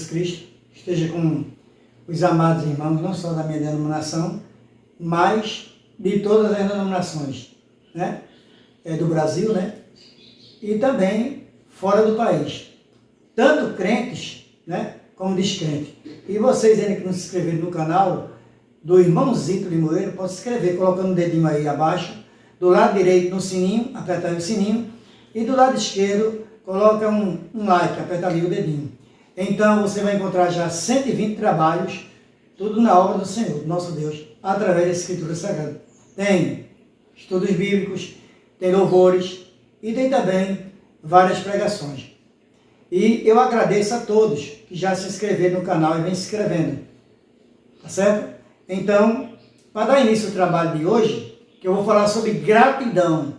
Cristo esteja com os amados irmãos, não só da minha denominação, mas de todas as denominações, né? Do Brasil, né? E também fora do país. Tanto crentes, né? Como descrentes. E vocês ainda que não se inscreveram no canal do irmão Zito Limoeiro, pode se inscrever colocando o dedinho aí abaixo, do lado direito no sininho, aperta aí o sininho, e do lado esquerdo coloca um like, aperta ali o dedinho. Então você vai encontrar já 120 trabalhos, tudo na obra do Senhor, do nosso Deus, através da Escritura Sagrada. Tem estudos bíblicos, tem louvores e tem também várias pregações. E eu agradeço a todos que já se inscreveram no canal e vem se inscrevendo. Tá certo? Então, para dar início ao trabalho de hoje, que eu vou falar sobre gratidão.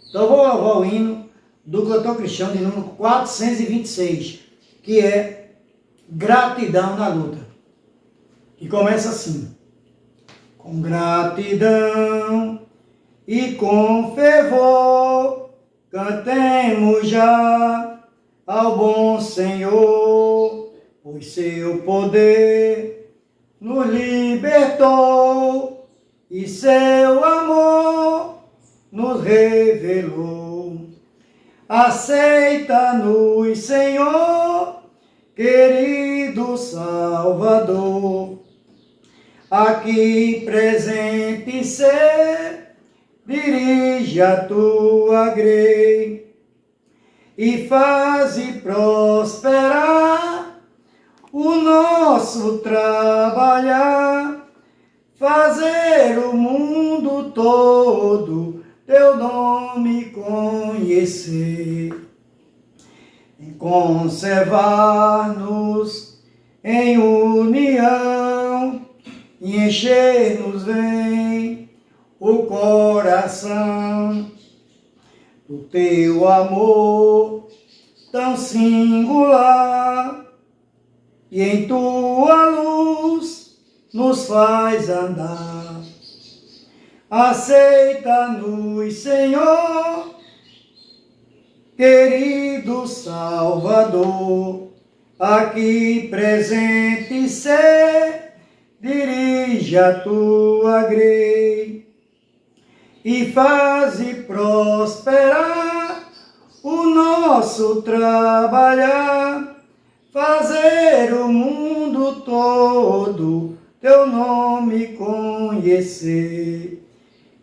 Então eu vou louvar o hino do cantor cristão de número 426, que é Gratidão na Luta. E começa assim: com gratidão e com fervor, cantemos já ao bom Senhor, pois seu poder nos libertou e seu amor nos revelou. Aceita-nos, Senhor, querido Salvador, aqui presente ser, dirige a tua grei e faze prosperar o nosso trabalhar, fazer o mundo todo teu nome conhecer, conservar-nos em união e encher-nos vem o coração do teu amor tão singular, e em tua luz nos faz andar. Aceita-nos, Senhor, querido Salvador, aqui presente ser, dirige a tua grei e faze prosperar o nosso trabalhar, fazer o mundo todo teu nome conhecer.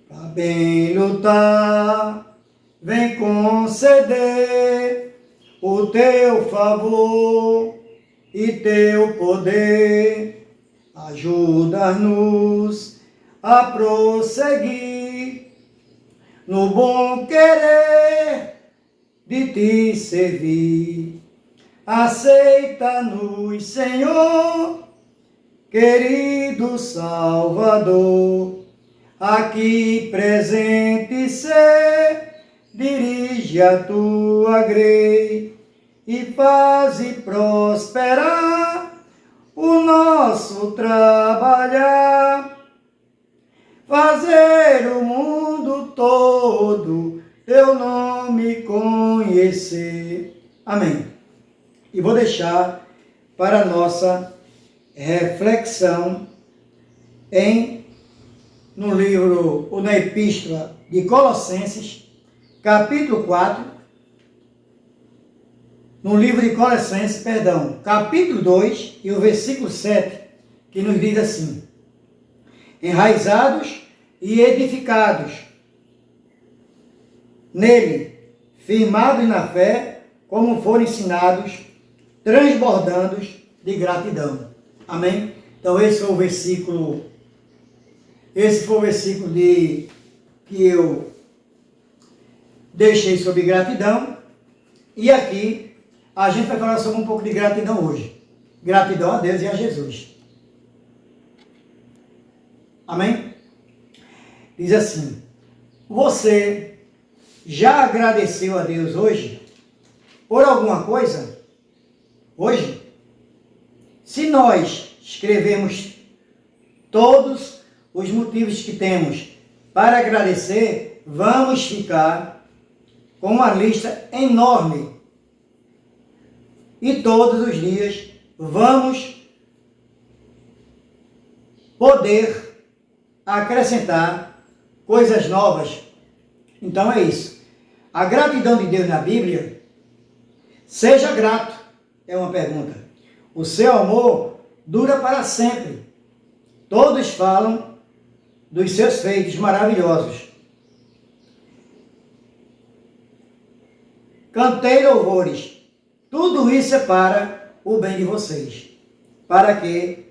Pra bem lutar, vem conceder o teu favor e teu poder, ajuda-nos a prosseguir no bom querer de te servir. Aceita-nos, Senhor, querido Salvador, aqui presente ser, dirige a tua grei e faze prosperar o nosso trabalhar, fazer o mundo todo teu nome conhecer. Amém. E vou deixar para a nossa reflexão no livro, ou na epístola de Colossenses, capítulo 4, no livro de Colossenses, capítulo 2, e o versículo 7, que nos diz assim: enraizados e edificados nele, firmados na fé, como foram ensinados, transbordando de gratidão. Amém? Então esse foi o versículo que eu deixei sobre gratidão. E aqui a gente vai falar sobre um pouco de gratidão hoje. Gratidão a Deus e a Jesus. Amém? Diz assim: você já agradeceu a Deus hoje por alguma coisa? Hoje? Se nós escrevemos todos os motivos que temos para agradecer, vamos ficar com uma lista enorme. E todos os dias vamos poder acrescentar coisas novas. Então é isso. A gratidão de Deus na Bíblia, seja grato, é uma pergunta. O seu amor dura para sempre. Todos falam dos seus feitos maravilhosos. Cantei louvores. Tudo isso é para o bem de vocês. Para que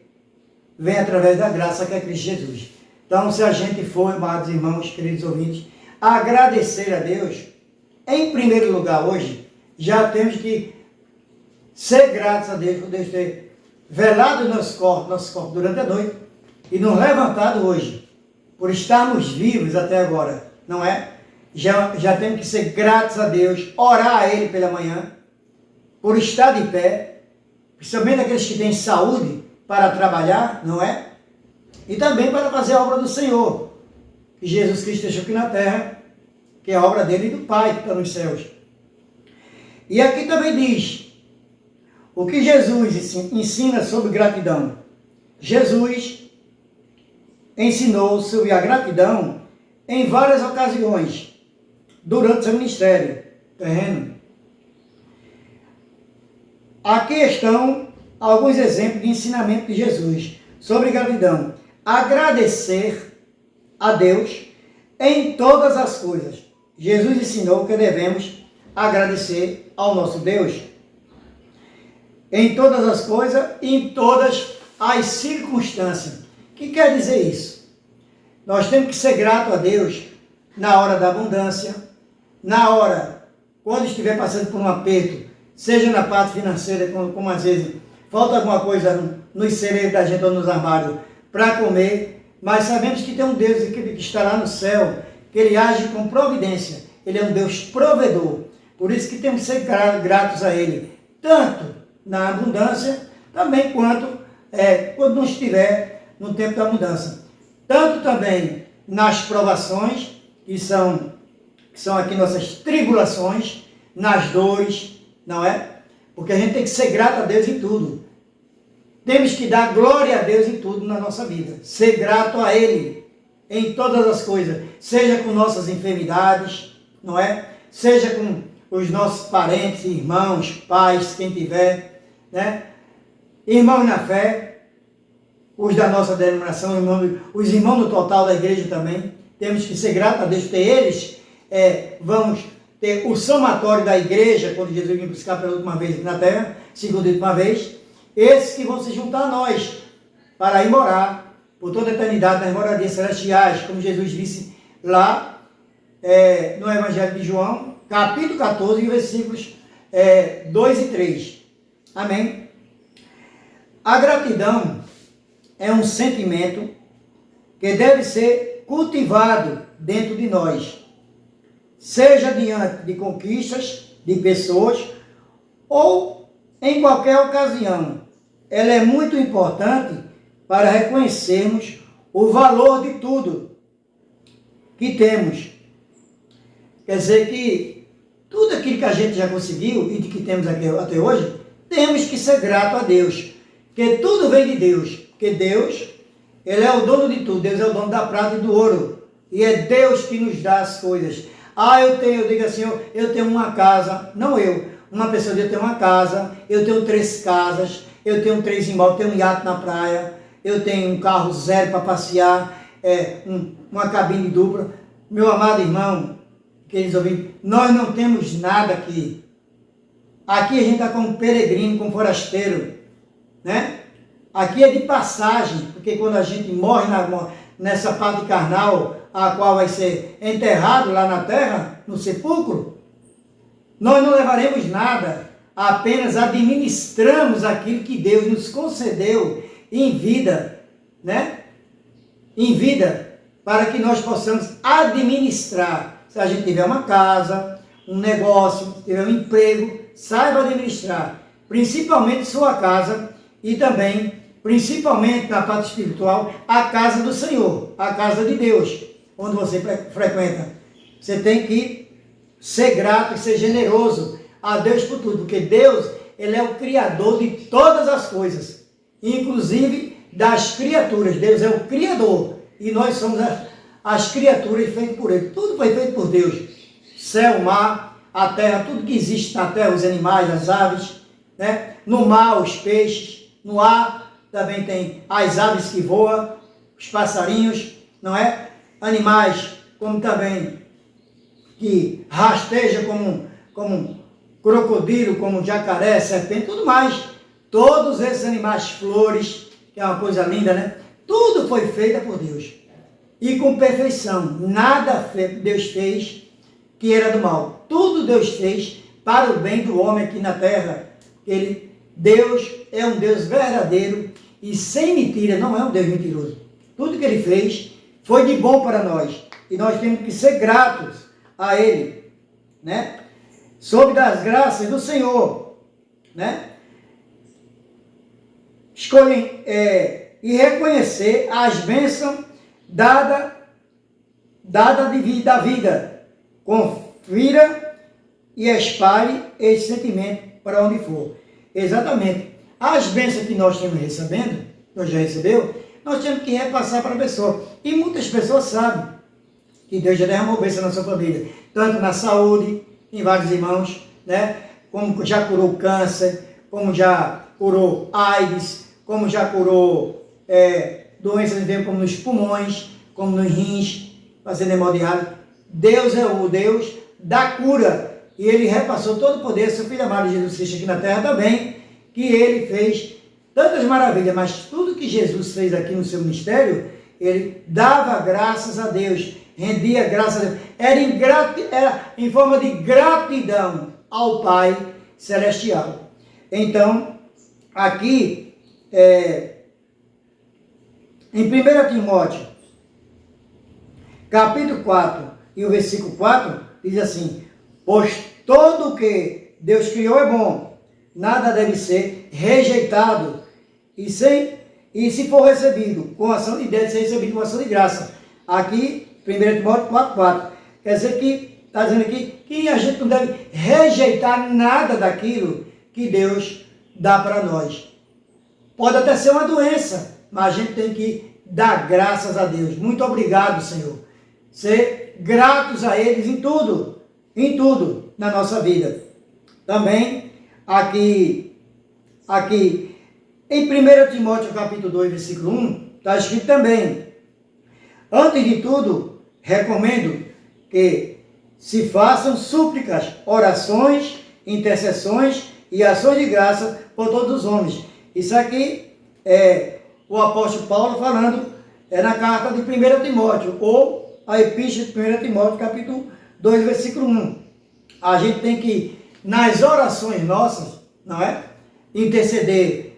venha através da graça que é Cristo Jesus. Então, se a gente for, amados irmãos, queridos ouvintes, agradecer a Deus, em primeiro lugar hoje, já temos que ser gratos a Deus por Deus ter velado nosso corpo durante a noite e nos levantado hoje, por estarmos vivos até agora, não é? Já temos que ser gratos a Deus, orar a Ele pela manhã, por estar de pé, principalmente aqueles que têm saúde para trabalhar, não é? E também para fazer a obra do Senhor, que Jesus Cristo deixou aqui na terra, que é a obra dele e do Pai que está nos céus. E aqui também diz, o que Jesus ensina sobre gratidão. Jesus ensinou sobre a gratidão em várias ocasiões, durante seu ministério terreno. Aqui estão alguns exemplos de ensinamento de Jesus sobre gratidão. Agradecer a Deus em todas as coisas. Jesus ensinou que devemos agradecer ao nosso Deus em todas as coisas e em todas as circunstâncias. O que quer dizer isso? Nós temos que ser gratos a Deus na hora da abundância, na hora, quando estiver passando por um aperto, seja na parte financeira, como às vezes falta alguma coisa nos celeiros da gente ou nos armários para comer, mas sabemos que tem um Deus que está lá no céu, que Ele age com providência. Ele é um Deus provedor. Por isso que temos que ser gratos a Ele, tanto na abundância, também quanto quando não estiver no tempo da mudança. Tanto também nas provações, que são aqui nossas tribulações, nas dores, não é? Porque a gente tem que ser grato a Deus em tudo. Temos que dar glória a Deus em tudo na nossa vida. Ser grato a Ele em todas as coisas. Seja com nossas enfermidades, não é? Seja com os nossos parentes, irmãos, pais, quem tiver, né? Irmãos na fé, os da nossa denominação, os irmãos no total da igreja também. Temos que ser grato a Deus, porque eles vamos ter o somatório da igreja, quando Jesus vem buscar pela última vez aqui na terra, segunda e última vez, esses que vão se juntar a nós, para ir morar por toda a eternidade nas moradias celestiais, como Jesus disse lá no Evangelho de João, capítulo 14, versículos 2 e 3. Amém? A gratidão é um sentimento que deve ser cultivado dentro de nós, seja diante de conquistas de pessoas ou em qualquer ocasião. Ela é muito importante para reconhecermos o valor de tudo que temos. Quer dizer que tudo aquilo que a gente já conseguiu e de que temos aqui até hoje, temos que ser grato a Deus, porque tudo vem de Deus, porque Deus, Ele é o dono de tudo, Deus é o dono da prata e do ouro, e é Deus que nos dá as coisas. Eu digo assim, eu tenho uma casa, não uma pessoa diz, eu tenho uma casa, eu tenho 3 casas, eu tenho 3 imóveis, eu tenho um iate na praia, eu tenho um carro zero para passear, uma cabine dupla. Meu amado irmão, queridos ouvintes, nós não temos nada aqui. Aqui a gente está como peregrino, como forasteiro, né? Aqui é de passagem, porque quando a gente morre nessa parte carnal, a qual vai ser enterrado lá na terra, no sepulcro, nós não levaremos nada, apenas administramos aquilo que Deus nos concedeu em vida, né? Em vida, para que nós possamos administrar. Se a gente tiver uma casa, um negócio, tiver um emprego, saiba administrar, principalmente sua casa e também, principalmente na parte espiritual, a casa do Senhor, a casa de Deus, onde você frequenta. Você tem que ser grato e ser generoso a Deus por tudo, porque Deus Ele é o Criador de todas as coisas, inclusive das criaturas. Deus é o Criador e nós somos as criaturas feitas por Ele. Tudo foi feito por Deus. Céu, mar, a terra, tudo que existe na terra, os animais, as aves, né? No mar, os peixes, no ar também tem as aves que voam, os passarinhos, não é? Animais, como também que rasteja como crocodilo, como jacaré, serpente, tudo mais. Todos esses animais, flores, que é uma coisa linda, né? Tudo foi feito por Deus. E com perfeição. Nada Deus fez que era do mal. Tudo Deus fez para o bem do homem aqui na terra. Deus é um Deus verdadeiro e sem mentira, não é um Deus mentiroso. Tudo que Ele fez foi de bom para nós. E nós temos que ser gratos a Ele, né? Sob das graças do Senhor, né? Escolhem e reconhecer as bênçãos da vida. Confira e espalhe esse sentimento para onde for. Exatamente. As bênçãos que nós estamos recebendo, nós já recebeu, nós temos que repassar para a pessoa. E muitas pessoas sabem que Deus já derramou bênção na sua família, tanto na saúde, em vários irmãos, né? Como já curou câncer, como já curou AIDS, como já curou doenças como nos pulmões, como nos rins, fazendo hemodiálise. Deus é o Deus da cura. E Ele repassou todo o poder, seu Filho amado Jesus Cristo aqui na terra também, que Ele fez tantas maravilhas, mas tudo que Jesus fez aqui no seu ministério, Ele dava graças a Deus, rendia graças a Deus, era em forma de gratidão ao Pai Celestial. Então, aqui, em 1 Timóteo, capítulo 4, e o versículo 4, diz assim: pois todo o que Deus criou é bom, nada deve ser rejeitado, e se for recebido com ação de deve ser recebido com ação de graça. Aqui, 1 Timóteo 4. Quer dizer que, está dizendo aqui, que a gente não deve rejeitar nada daquilo que Deus dá para nós. Pode até ser uma doença, mas a gente tem que dar graças a Deus. Muito obrigado, Senhor. Ser gratos a eles em tudo na nossa vida. Também, aqui em 1 Timóteo capítulo 2, versículo 1, está escrito também: antes de tudo, recomendo que se façam súplicas, orações, intercessões e ações de graça por todos os homens. Isso aqui é o apóstolo Paulo falando na carta de 1 Timóteo, ou a epístola de 1 Timóteo, capítulo 2, versículo 1. A gente tem que, nas orações nossas, não é? Interceder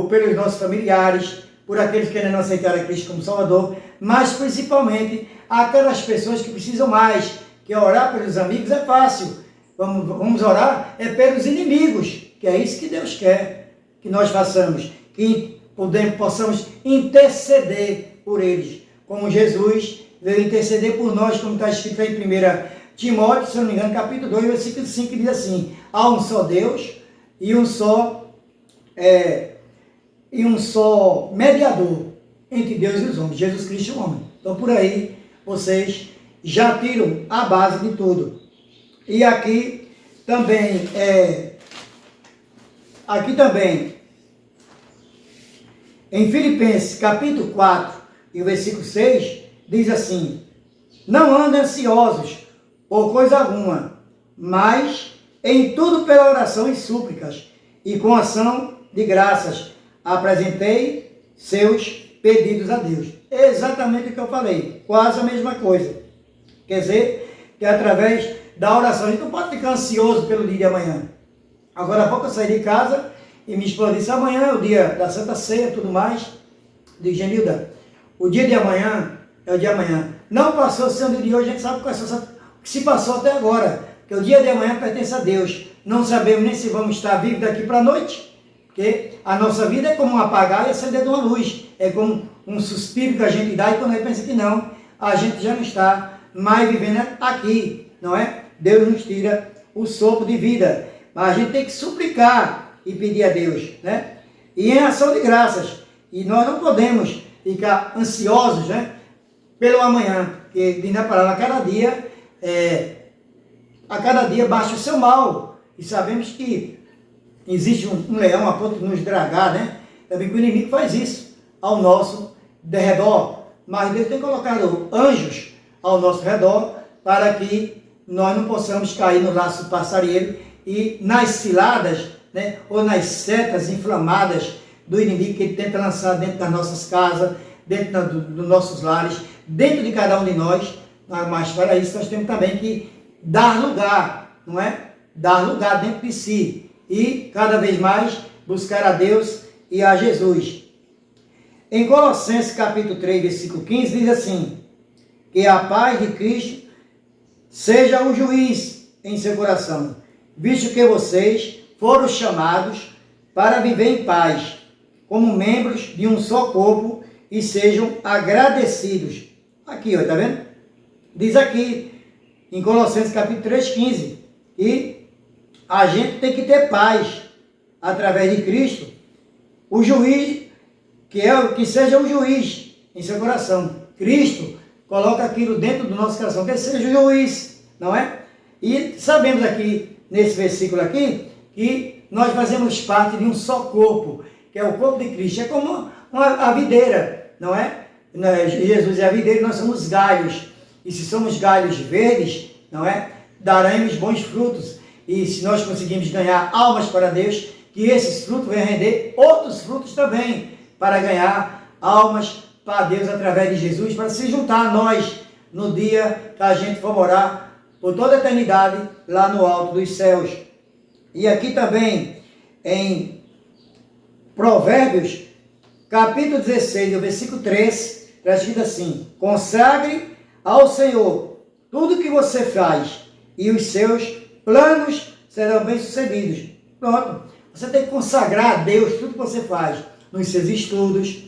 pelos nossos familiares, por aqueles que ainda não aceitaram a Cristo como Salvador, mas principalmente aquelas pessoas que precisam mais, que orar pelos amigos é fácil. Vamos orar pelos inimigos, que é isso que Deus quer que nós façamos, que possamos interceder por eles, como Jesus veio interceder por nós, como está escrito em 1 Timóteo, se não me engano, capítulo 2, versículo 5, que diz assim: há um só Deus e um só mediador entre Deus e os homens, Jesus Cristo, o homem. Então, por aí, vocês já tiram a base de tudo. E aqui também, em Filipenses, capítulo 4, e o versículo 6, diz assim: não andem ansiosos por coisa alguma, mas em tudo pela oração e súplicas, e com ação de graças, apresentei seus pedidos a Deus. É exatamente o que eu falei, quase a mesma coisa. Quer dizer, que através da oração, a gente não pode ficar ansioso pelo dia de amanhã. Agora há pouco eu saí de casa e minha esposa disse: amanhã é o dia da Santa Ceia e tudo mais. Digo: Genilda, o dia de amanhã é o dia de amanhã. Não passou sendo o dia de hoje, a gente sabe o que se passou até agora. Porque o dia de amanhã pertence a Deus. Não sabemos nem se vamos estar vivos daqui para a noite. Porque a nossa vida é como um apagar e acender de uma luz. É como um suspiro que a gente dá e quando a gente pensa que não, a gente já não está mais vivendo aqui, não é? Deus nos tira o sopro de vida. Mas a gente tem que suplicar e pedir a Deus, né? E em ação de graças. E nós não podemos ficar ansiosos, né? Pelo amanhã, porque diz na palavra, a cada dia baixa o seu mal. E sabemos que existe um leão a ponto de nos dragar, né? Também que o inimigo faz isso ao nosso redor. Mas Deus tem colocado anjos ao nosso redor para que nós não possamos cair no laço passarinheiro e nas ciladas, né? Ou nas setas inflamadas do inimigo que ele tenta lançar dentro das nossas casas, dentro dos nossos lares, dentro de cada um de nós. Mas para isso nós temos também que dar lugar, não é? Dar lugar dentro de si e cada vez mais buscar a Deus e a Jesus. Em Colossenses capítulo 3, versículo 15, diz assim: que a paz de Cristo seja o juiz em seu coração, visto que vocês foram chamados para viver em paz, como membros de um só corpo, e sejam agradecidos. Aqui, ó, tá vendo? Diz aqui, em Colossenses capítulo 3, 15, e a gente tem que ter paz através de Cristo, o juiz, que seja o juiz em seu coração. Cristo coloca aquilo dentro do nosso coração, que ele seja o juiz, não é? E sabemos aqui, nesse versículo aqui, que nós fazemos parte de um só corpo, que é o corpo de Cristo. É como a videira, não é? Jesus é a videira e nós somos galhos. E se somos galhos verdes, não é? Daremos bons frutos. E se nós conseguimos ganhar almas para Deus, que esses frutos venham render outros frutos também, para ganhar almas para Deus através de Jesus, para se juntar a nós no dia que a gente for morar por toda a eternidade lá no alto dos céus. E aqui também em Provérbios, capítulo 16, versículo 3, está escrito assim: consagre ao Senhor tudo que você faz, e os seus planos serão bem-sucedidos. Pronto, você tem que consagrar a Deus tudo que você faz, nos seus estudos,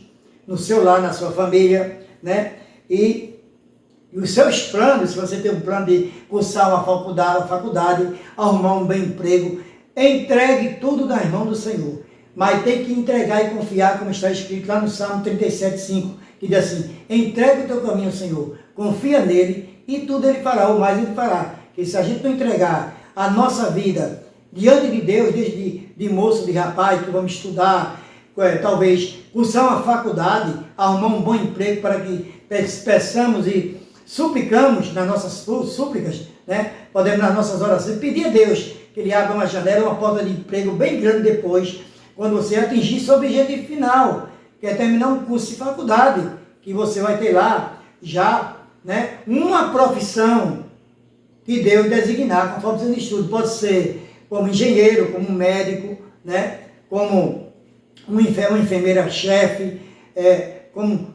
no seu lar, na sua família, né? E os seus planos, se você tem um plano de cursar uma faculdade, arrumar um bem emprego, entregue tudo nas mãos do Senhor. Mas tem que entregar e confiar, como está escrito lá no Salmo 37,5, que diz assim: entrega o teu caminho ao Senhor, confia nele e tudo ele fará, o mais ele fará. Que se a gente não entregar a nossa vida diante de Deus, desde de moço, de rapaz, que vamos estudar, talvez cursar uma faculdade, arrumar um bom emprego para que peçamos e suplicamos nas nossas súplicas, né? Podemos nas nossas orações pedir a Deus que Ele abra uma janela, uma porta de emprego bem grande depois, quando você atingir seu objetivo final, que é terminar um curso de faculdade, que você vai ter lá já, né, uma profissão que Deus designar conforme seu estudo. Pode ser como engenheiro, como médico, né, como uma enfermeira-chefe, como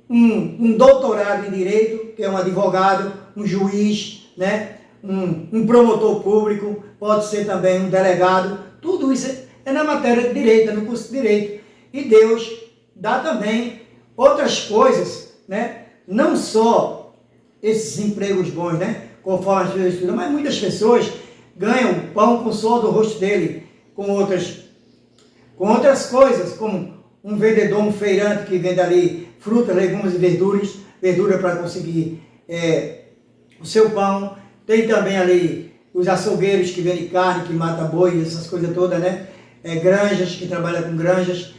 um doutorado em Direito, que é um advogado, um juiz, né, um promotor público, pode ser também um delegado. Tudo isso é na matéria de Direito, é no curso de Direito. E Deus dá também outras coisas, né, não só esses empregos bons, né, conforme as pessoas estudam, mas muitas pessoas ganham pão com o suor do rosto dele, com outras coisas, como um vendedor, um feirante que vende ali frutas, legumes e verdura para conseguir o seu pão. Tem também ali os açougueiros que vendem carne, que matam boi, essas coisas todas, né? Granjas, que trabalham com granjas,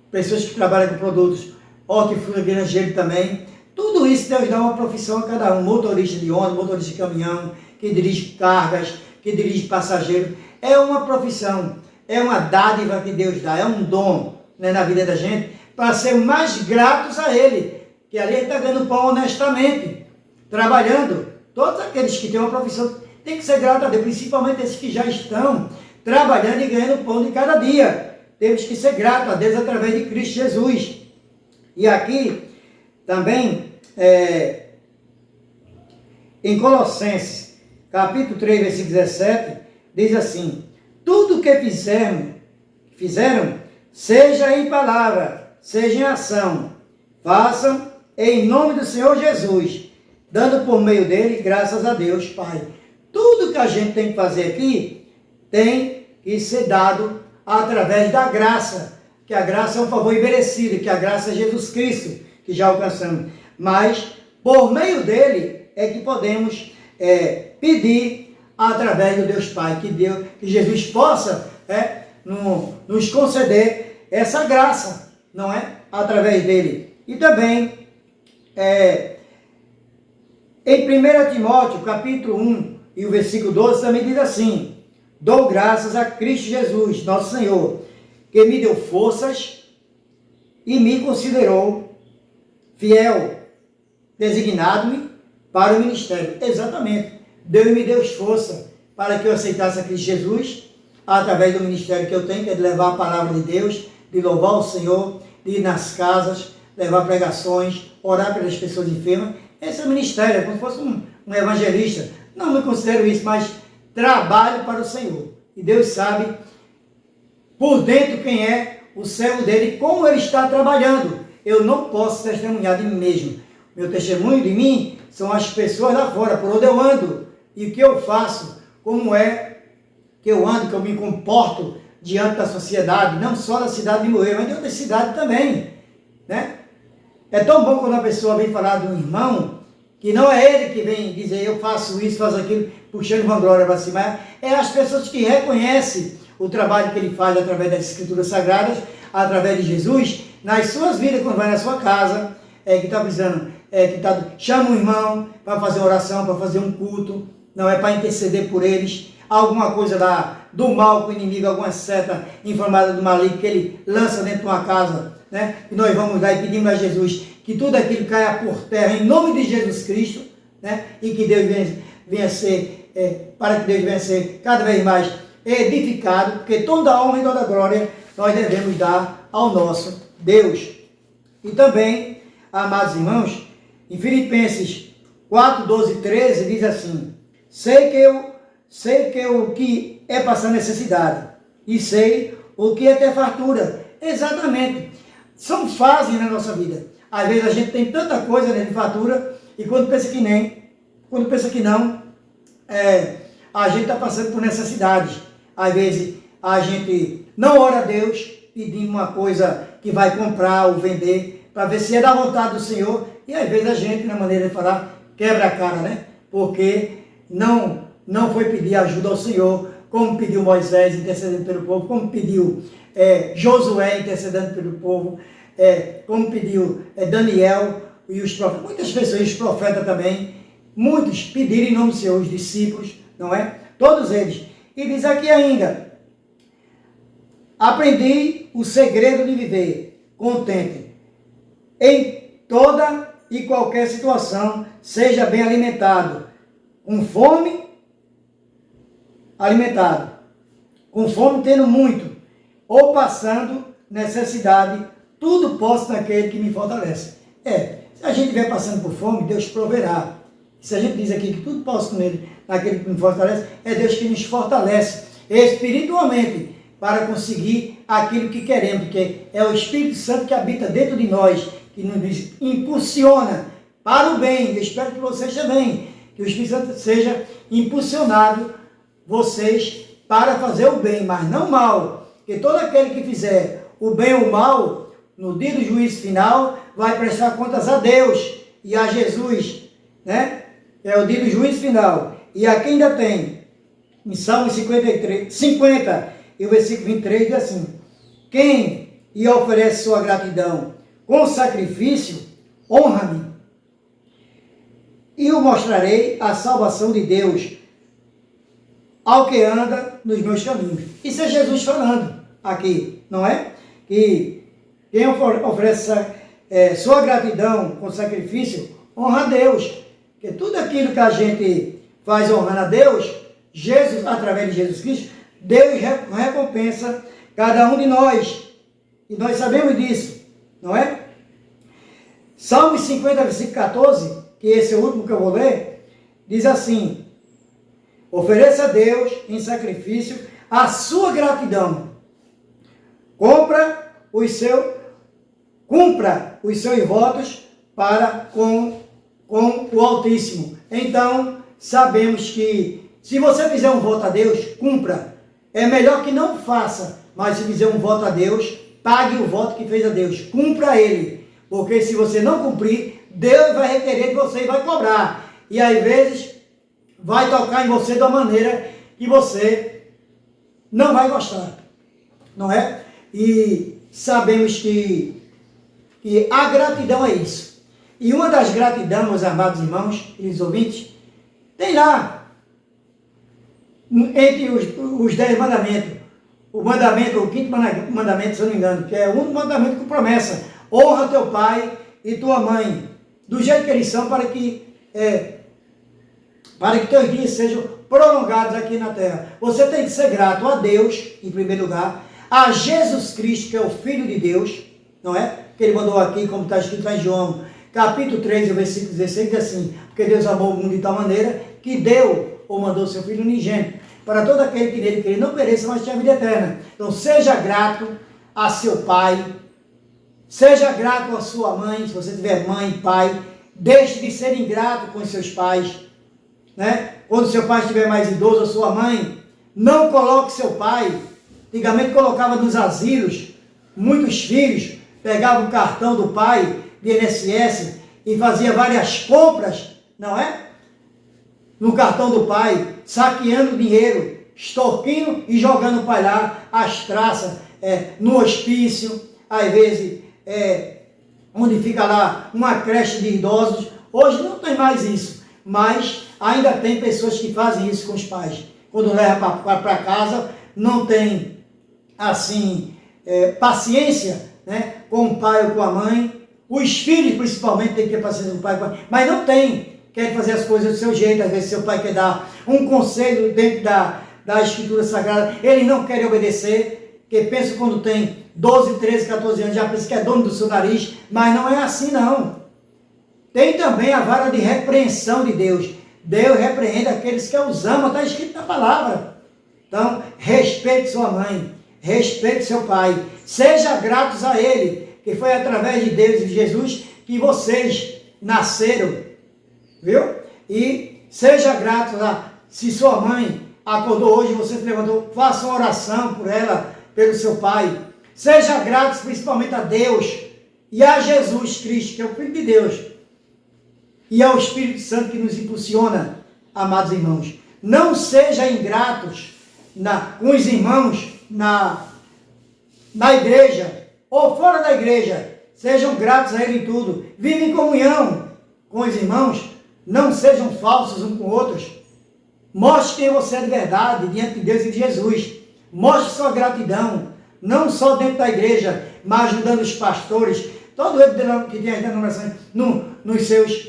pessoas que trabalham com produtos hortifruti, granjeiro também. Tudo isso Deus dá uma profissão a cada um: motorista de ônibus, motorista de caminhão, que dirige cargas, que dirige passageiro. É uma profissão, é uma dádiva que Deus dá, é um dom, né, na vida da gente, para ser mais gratos a Ele, que ali Ele está ganhando pão honestamente, trabalhando. Todos aqueles que têm uma profissão têm que ser gratos a Deus, principalmente esses que já estão trabalhando e ganhando pão de cada dia. Temos que ser gratos a Deus através de Cristo Jesus. E aqui também, em Colossenses, capítulo 3, versículo 17, diz assim: tudo que fizeram, seja em palavra, seja em ação, façam em nome do Senhor Jesus, dando por meio dele graças a Deus Pai. Tudo que a gente tem que fazer aqui tem que ser dado através da graça, que a graça é um favor imerecido, que a graça é Jesus Cristo, que já alcançamos. Mas, por meio dele, é que podemos pedir através do Deus Pai, que Jesus possa nos conceder essa graça, não é? Através dele. E também, em 1 Timóteo, capítulo 1, e o versículo 12, também diz assim: dou graças a Cristo Jesus, nosso Senhor, que me deu forças e me considerou fiel, designado-me para o ministério. Exatamente. Deus me deu força para que eu aceitasse a Cristo Jesus, através do ministério que eu tenho, que é de levar a palavra de Deus, de louvar o Senhor, de ir nas casas, levar pregações, orar pelas pessoas enfermas. Esse é o ministério, é como se fosse um evangelista. Não me considero isso, mas trabalho para o Senhor. E Deus sabe por dentro quem é o servo dele e como ele está trabalhando. Eu não posso testemunhar de mim mesmo. Meu testemunho de mim são as pessoas lá fora, por onde eu ando e o que eu faço, como é que eu ando, que eu me comporto diante da sociedade, não só da cidade de Moeiro, mas de outras cidades também, né? É tão bom quando a pessoa vem falar de um irmão, que não é ele que vem dizer eu faço isso, faço aquilo, puxando vanglória para cima, é as pessoas que reconhecem o trabalho que ele faz através das Escrituras Sagradas, através de Jesus, nas suas vidas, quando vai na sua casa, que está precisando, chama um irmão para fazer oração, para fazer um culto, não é para interceder por eles, alguma coisa do mal com o inimigo, alguma seta informada do maligno que ele lança dentro de uma casa, né? E nós vamos lá e pedimos a Jesus que tudo aquilo caia por terra em nome de Jesus Cristo, né? E que Deus venha ser, para que Deus venha ser cada vez mais edificado, porque toda a honra e toda a glória nós devemos dar ao nosso Deus. E também, amados irmãos, em Filipenses 4, 12 e 13 diz assim: sei que o que é passar necessidade e sei o que é ter fartura. Exatamente. São fases na nossa vida. Às vezes a gente tem tanta coisa, né, de fartura, e quando pensa que não, a gente está passando por necessidades. Às vezes a gente não ora a Deus pedindo uma coisa que vai comprar ou vender, para ver se é da vontade do Senhor, e às vezes a gente, na maneira de falar, quebra a cara, né? Porque não foi pedir ajuda ao Senhor, como pediu Moisés intercedendo pelo povo, como pediu Josué intercedendo pelo povo, como pediu Daniel e os profetas, muitas pessoas, os profetas também, muitos pediram em nome do Senhor, os discípulos, não é? Todos eles. E diz aqui ainda: aprendi o segredo de viver contente em toda e qualquer situação, seja bem alimentado, com fome tendo muito, ou passando necessidade, tudo posso naquele que me fortalece. Se a gente estiver passando por fome, Deus proverá. Se a gente diz aqui que tudo posso nele, naquele que me fortalece, é Deus que nos fortalece espiritualmente para conseguir aquilo que queremos, que é o Espírito Santo que habita dentro de nós, que nos impulsiona para o bem. Eu espero que vocês também, que o Espírito Santo seja impulsionado vocês para fazer o bem, mas não mal, porque todo aquele que fizer o bem ou o mal, no dia do juízo final, vai prestar contas a Deus e a Jesus, né? É o dia do juízo final. E aqui ainda tem, em Salmo 50, e o versículo 23 diz assim: quem lhe oferece sua gratidão com sacrifício, honra-me, e eu mostrarei a salvação de Deus ao que anda nos meus caminhos. Isso é Jesus falando aqui, não é? Que quem oferece sua gratidão com sacrifício, honra a Deus. Porque tudo aquilo que a gente faz honrando a Deus, Jesus, através de Jesus Cristo, Deus recompensa cada um de nós. E nós sabemos disso, não é? Salmo 50, versículo 14, que esse é o último que eu vou ler, diz assim: ofereça a Deus em sacrifício a sua gratidão. Cumpra os seus votos para com o Altíssimo. Então, sabemos que se você fizer um voto a Deus, cumpra. É melhor que não faça mas se fizer um voto a Deus, pague o voto que fez a Deus, cumpra ele, porque se você não cumprir, Deus vai requerer de você e vai cobrar, e às vezes vai tocar em você de uma maneira que você não vai gostar, não é? E sabemos que a gratidão é isso. E uma das gratidões, meus amados irmãos, queridos ouvintes, tem lá, entre os 10 mandamentos, o quinto mandamento, se eu não me engano, que é o único mandamento com promessa: honra teu pai e tua mãe, do jeito que eles são, para que teus dias sejam prolongados aqui na terra. Você tem que ser grato a Deus, em primeiro lugar, a Jesus Cristo, que é o Filho de Deus, não é? Que ele mandou aqui, como está escrito lá em João, capítulo 3, versículo 16, diz assim: porque Deus amou o mundo de tal maneira que deu ou mandou seu Filho unigênito, para todo aquele que nele crer não pereça, mas tenha vida eterna. Então seja grato a seu pai, seja grato à sua mãe, se você tiver mãe, pai, deixe de ser ingrato com os seus pais, né? Quando seu pai estiver mais idoso, a sua mãe, não coloque seu pai. Antigamente colocava nos asilos, muitos filhos pegavam o cartão do pai de INSS e fazia várias compras, não é? No cartão do pai, saqueando dinheiro, extorquindo e jogando o pai lá, as traças, no hospício, às vezes, onde fica lá uma creche de idosos. Hoje não tem mais isso, mas ainda tem pessoas que fazem isso com os pais. Quando leva para casa, não tem, assim, paciência, né, com o pai ou com a mãe. Os filhos, principalmente, têm que ter paciência com o pai e com a mãe, mas não tem. Quer fazer as coisas do seu jeito. Às vezes seu pai quer dar um conselho dentro da Escritura Sagrada, eles não querem obedecer, porque pensa quando tem 12, 13, 14 anos, já pensa que é dono do seu nariz, mas não é assim não. Tem também a vara de repreensão de Deus. Deus repreende aqueles que os amam, está escrito na palavra. Então, respeite sua mãe, respeite seu pai, seja gratos a ele, que foi através de Deus e de Jesus que vocês nasceram, viu? E seja grato se sua mãe acordou hoje, você se levantou, faça uma oração por ela, pelo seu pai. Seja grato principalmente a Deus e a Jesus Cristo, que é o Filho de Deus, e ao Espírito Santo que nos impulsiona, amados irmãos. Não sejam ingratos com os irmãos na igreja ou fora da igreja. Sejam gratos a Ele em tudo. Vivem em comunhão com os irmãos. Não sejam falsos uns com outros. Mostre quem você é de verdade diante de Deus e de Jesus. Mostre sua gratidão, não só dentro da igreja, mas ajudando os pastores, todo ele que tem as denominações nos seus,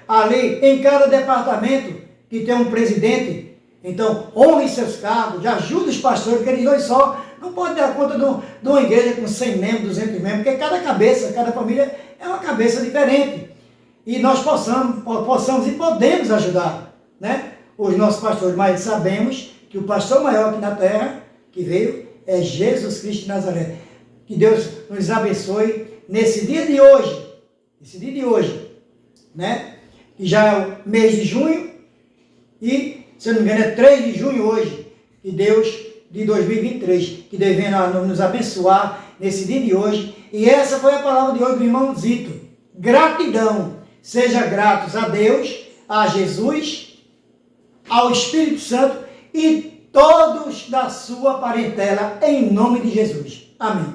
ali em cada departamento que tem um presidente. Então, honre seus cargos, ajude os pastores, porque eles dois só não podem dar conta de uma igreja com 100 membros, 200 membros, porque cada cabeça, cada família é uma cabeça diferente. E nós possamos e podemos ajudar, né, os nossos pastores, mas sabemos que o pastor maior aqui na terra, que veio, é Jesus Cristo de Nazaré. Que Deus nos abençoe nesse dia de hoje, né, que já é o mês de junho, e, se eu não me engano, é 3 de junho hoje, que Deus, de 2023, que Deus venha nos abençoar nesse dia de hoje. E essa foi a palavra de hoje do irmão Zito. Gratidão. Seja gratos a Deus, a Jesus, ao Espírito Santo e todos da sua parentela, em nome de Jesus. Amém.